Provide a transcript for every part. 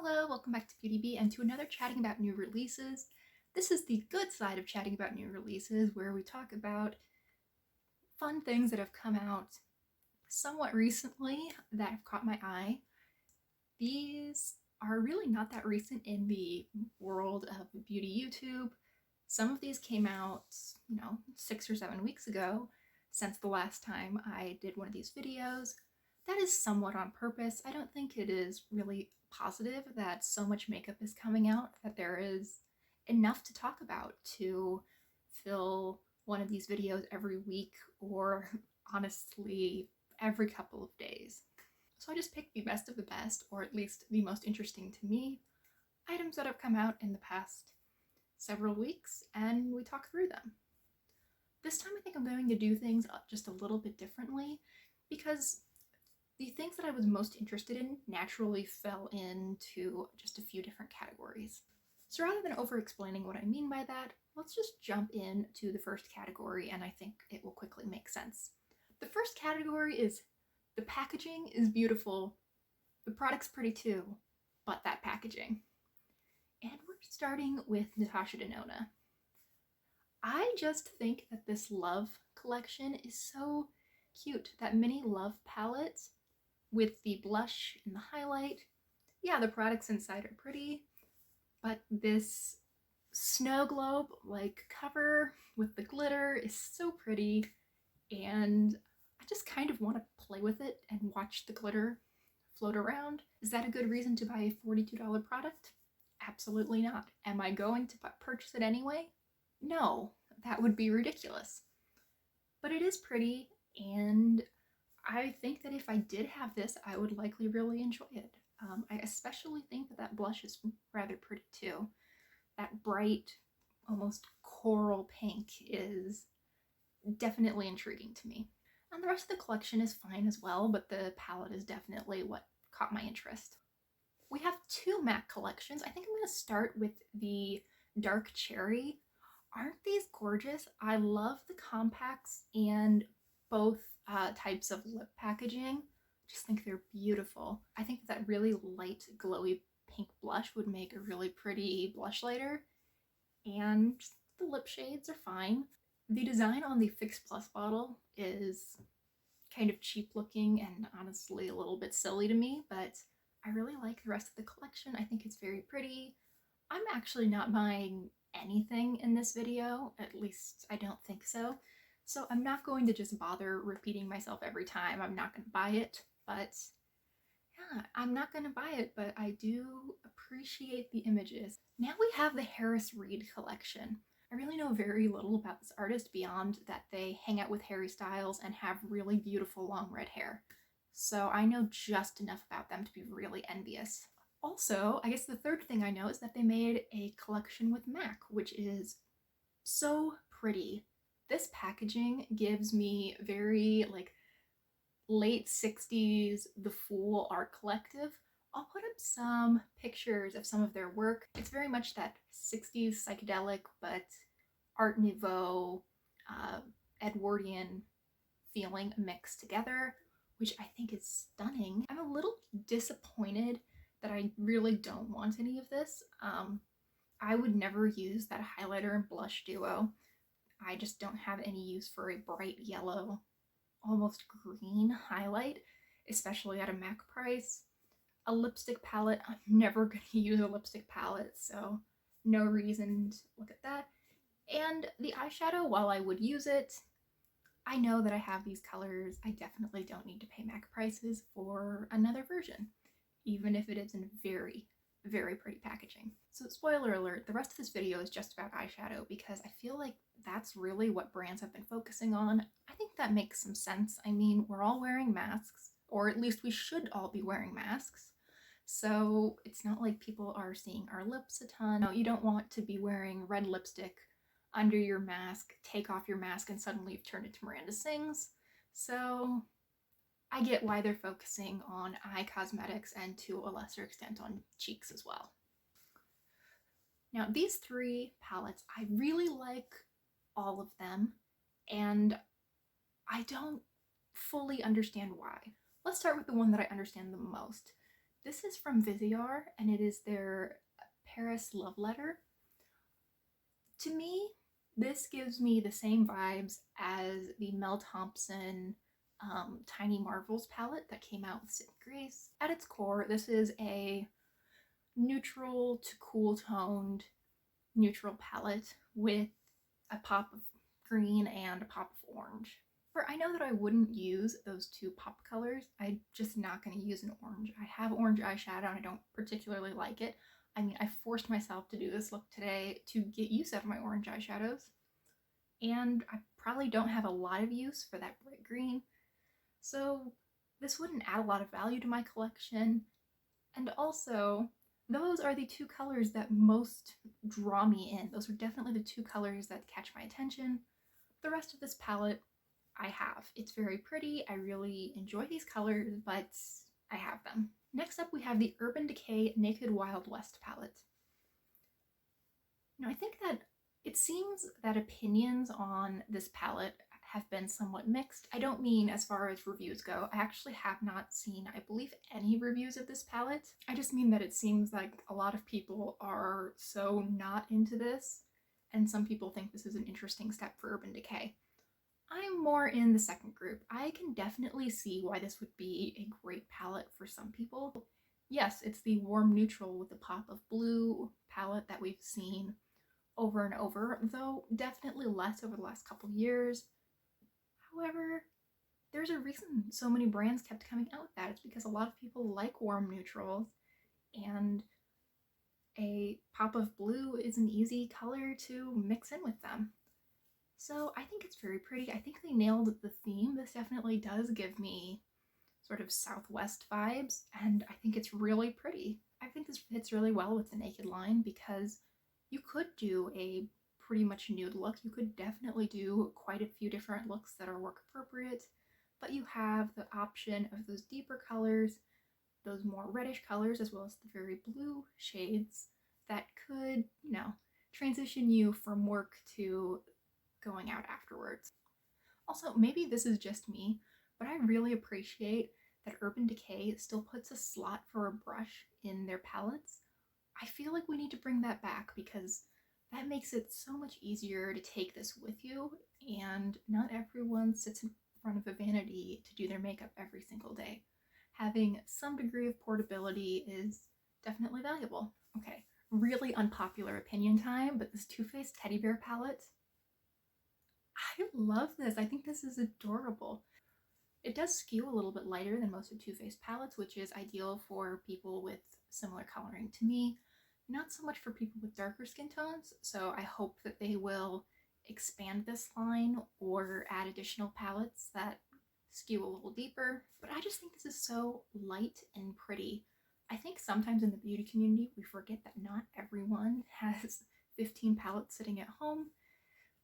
Hello, welcome back to Beauty Bee and to another chatting about new releases. This is the good side of chatting about new releases, where we talk about fun things that have come out somewhat recently that have caught my eye. These are really not that recent in the world of beauty YouTube. Some of these came out, 6 or 7 weeks ago, since the last time I did one of these videos. That is somewhat on purpose. I don't think it is really positive that so much makeup is coming out that there is enough to talk about to fill one of these videos every week or honestly every couple of days. So I just picked the best of the best, or at least the most interesting to me, items that have come out in the past several weeks, and we talk through them. This time I think I'm going to do things just a little bit differently, because the things that I was most interested in naturally fell into just a few different categories. So rather than over-explaining what I mean by that, let's just jump into the first category, and I think it will quickly make sense. The first category is the packaging is beautiful, the product's pretty too, but that packaging. And we're starting with Natasha Denona. I just think that this Love collection is so cute. That mini Love palette with the blush and the highlight. Yeah, the products inside are pretty, but this snow globe like cover with the glitter is so pretty, and I just kind of want to play with it and watch the glitter float around. Is that a good reason to buy a $42 product? Absolutely not. Am I going to purchase it anyway? No, that would be ridiculous. But it is pretty, and I think that if I did have this, I would likely really enjoy it. I especially think that that blush is rather pretty too. That bright, almost coral pink is definitely intriguing to me. And the rest of the collection is fine as well, but the palette is definitely what caught my interest. We have two MAC collections. I think I'm going to start with the Dark Cherry. Aren't these gorgeous? I love the compacts and both types of lip packaging. I just think they're beautiful. I think that really light, glowy pink blush would make a really pretty blush lighter, and the lip shades are fine. The design on the Fix Plus bottle is kind of cheap looking and honestly a little bit silly to me, but I really like the rest of the collection. I think it's very pretty. I'm actually not buying anything in this video, at least I don't think so. So I'm not going to just bother repeating myself every time. I'm not going to buy it, but yeah, I'm not going to buy it, but I do appreciate the images. Now we have the Harris Reed collection. I really know very little about this artist beyond that they hang out with Harry Styles and have really beautiful long red hair. So I know just enough about them to be really envious. Also, I guess the third thing I know is that they made a collection with MAC, which is so pretty. This packaging gives me very like late 60s The Fool art collective. I'll put up some pictures of some of their work. It's very much that 60s psychedelic but Art Nouveau, Edwardian feeling mixed together, which I think is stunning. I'm a little disappointed that I really don't want any of this. I would never use that highlighter and blush duo. I just don't have any use for a bright yellow, almost green highlight, especially at a MAC price. A lipstick palette, I'm never going to use a lipstick palette, so no reason to look at that. And the eyeshadow, while I would use it, I know that I have these colors. I definitely don't need to pay MAC prices for another version, even if it is in very, very pretty packaging. So spoiler alert, the rest of this video is just about eyeshadow because I feel like that's really what brands have been focusing on. I think that makes some sense. I mean, we're all wearing masks, or at least we should all be wearing masks. So it's not like people are seeing our lips a ton. No, you don't want to be wearing red lipstick under your mask, take off your mask, and suddenly you've turned into Miranda Sings. So I get why they're focusing on eye cosmetics and to a lesser extent on cheeks as well. Now these three palettes, I really like all of them, and I don't fully understand why. Let's start with the one that I understand the most. This is from Vizier, and it is their Paris Love Letter. To me, this gives me the same vibes as the Mel Thompson Tiny Marvels palette that came out with Sid and Grease. At its core, this is a neutral to cool toned neutral palette with a pop of green and a pop of orange. For I know that I wouldn't use those two pop colors. I'm just not going to use an orange. I have orange eyeshadow and I don't particularly like it. I mean, I forced myself to do this look today to get use out of my orange eyeshadows. And I probably don't have a lot of use for that bright green. So this wouldn't add a lot of value to my collection. And also, those are the two colors that most draw me in. Those are definitely the two colors that catch my attention. The rest of this palette I have. It's very pretty. I really enjoy these colors, but I have them. Next up, we have the Urban Decay Naked Wild West palette. Now, I think that it seems that opinions on this palette have been somewhat mixed. I don't mean as far as reviews go. I actually have not seen, I believe, any reviews of this palette. I just mean that it seems like a lot of people are so not into this, and some people think this is an interesting step for Urban Decay. I'm more in the second group. I can definitely see why this would be a great palette for some people. Yes, it's the warm neutral with the pop of blue palette that we've seen over and over, though definitely less over the last couple years. However, there's a reason so many brands kept coming out with that. It's because a lot of people like warm neutrals, and a pop of blue is an easy color to mix in with them. So I think it's very pretty. I think they nailed the theme. This definitely does give me sort of Southwest vibes, and I think it's really pretty. I think this fits really well with the Naked line because you could do a pretty much nude look. You could definitely do quite a few different looks that are work appropriate, but you have the option of those deeper colors, those more reddish colors, as well as the very blue shades that could, transition you from work to going out afterwards. Also, maybe this is just me, but I really appreciate that Urban Decay still puts a slot for a brush in their palettes. I feel like we need to bring that back because that makes it so much easier to take this with you, and not everyone sits in front of a vanity to do their makeup every single day. Having some degree of portability is definitely valuable. Okay, really unpopular opinion time, but this Too Faced Teddy Bear palette, I love this. I think this is adorable. It does skew a little bit lighter than most of Too Faced palettes, which is ideal for people with similar coloring to me. Not so much for people with darker skin tones, so I hope that they will expand this line or add additional palettes that skew a little deeper. But I just think this is so light and pretty. I think sometimes in the beauty community we forget that not everyone has 15 palettes sitting at home.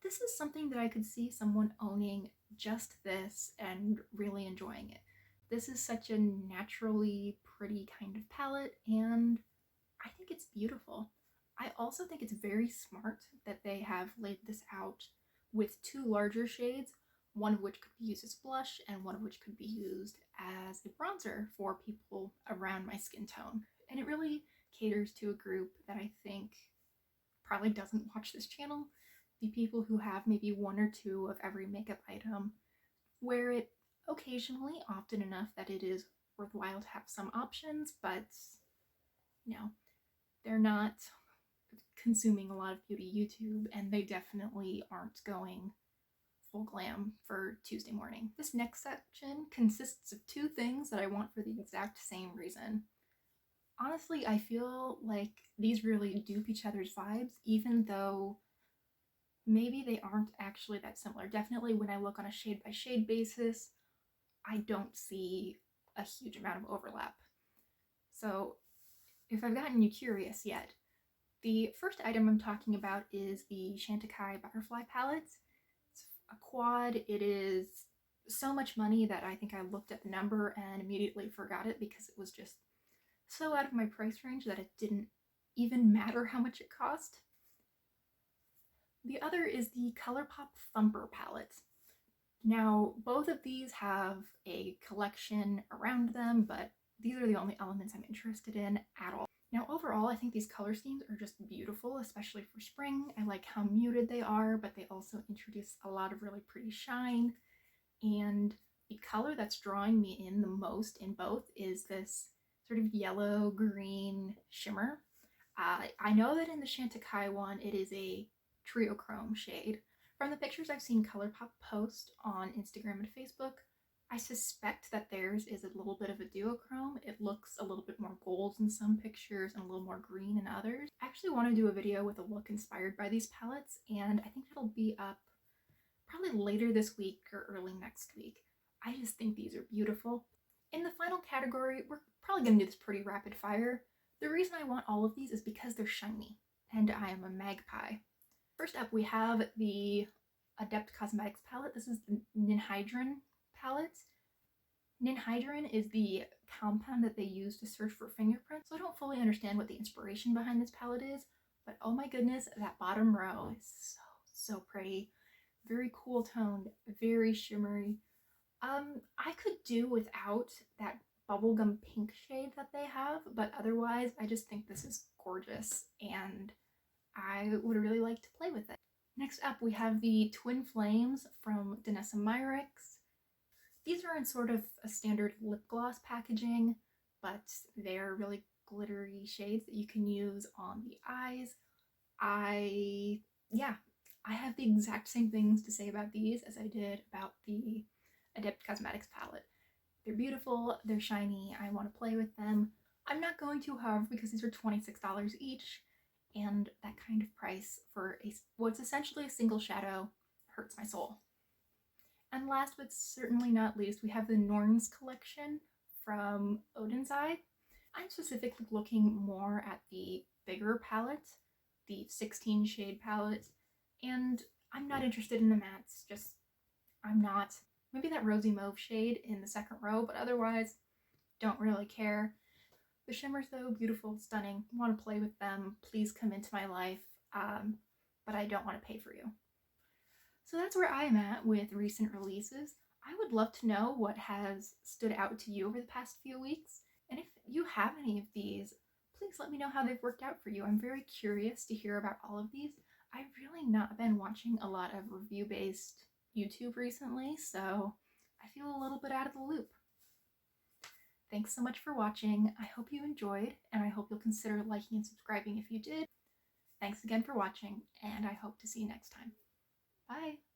This is something that I could see someone owning just this and really enjoying it. This is such a naturally pretty kind of palette, and I think it's beautiful. I also think it's very smart that they have laid this out with two larger shades, one of which could be used as blush and one of which could be used as a bronzer for people around my skin tone. And it really caters to a group that I think probably doesn't watch this channel, the people who have maybe one or two of every makeup item, wear it occasionally, often enough that it is worthwhile to have some options, but they're not consuming a lot of beauty YouTube, and they definitely aren't going full glam for Tuesday morning. This next section consists of two things that I want for the exact same reason. Honestly, I feel like these really dupe each other's vibes, even though maybe they aren't actually that similar. Definitely when I look on a shade by shade basis, I don't see a huge amount of overlap. So if I've gotten you curious yet, the first item I'm talking about is the Chantecaille Butterfly Palette. It's a quad. It is so much money that I think I looked at the number and immediately forgot it because it was just so out of my price range that it didn't even matter how much it cost. The other is the ColourPop Thumper palette. Now, both of these have a collection around them, but these are the only elements I'm interested in at all. Now overall, I think these color schemes are just beautiful, especially for spring. I like how muted they are, but they also introduce a lot of really pretty shine. And the color that's drawing me in the most in both is this sort of yellow green shimmer. I know that in the Chantecaille one, it is a triochrome shade. From the pictures I've seen ColourPop post on Instagram and Facebook, I suspect that theirs is a little bit of a duochrome. It looks a little bit more gold in some pictures and a little more green in others. I actually want to do a video with a look inspired by these palettes, and I think that'll be up probably later this week or early next week. I just think these are beautiful. In the final category, we're probably going to do this pretty rapid fire. The reason I want all of these is because they're shiny, and I am a magpie. First up, we have the Adept Cosmetics palette. This is the Ninhydrin palette. Ninhydrin is the compound that they use to search for fingerprints, so I don't fully understand what the inspiration behind this palette is, but oh my goodness, that bottom row is so pretty. Very cool toned, very shimmery. I could do without that bubblegum pink shade that they have, but otherwise I just think this is gorgeous and I would really like to play with it. Next up we have the Twin Flames from Danielle Myricks. These are in sort of a standard lip gloss packaging, but they're really glittery shades that you can use on the eyes. I have the exact same things to say about these as I did about the Adept Cosmetics palette. They're beautiful, they're shiny, I want to play with them. I'm not going to, however, because these are $26 each, and that kind of price for what's essentially a single shadow hurts my soul. And last but certainly not least, we have the Norns collection from Odins Eye. I'm specifically looking more at the bigger palette, the 16 shade palette, and I'm not interested in the mattes, just I'm not. Maybe that rosy mauve shade in the second row, but otherwise don't really care. The shimmers though, beautiful, stunning, want to play with them, please come into my life, but I don't want to pay for you. So that's where I am at with recent releases. I would love to know what has stood out to you over the past few weeks, and if you have any of these, please let me know how they've worked out for you. I'm very curious to hear about all of these. I've really not been watching a lot of review-based YouTube recently, so I feel a little bit out of the loop. Thanks so much for watching. I hope you enjoyed, and I hope you'll consider liking and subscribing if you did. Thanks again for watching, and I hope to see you next time. Bye!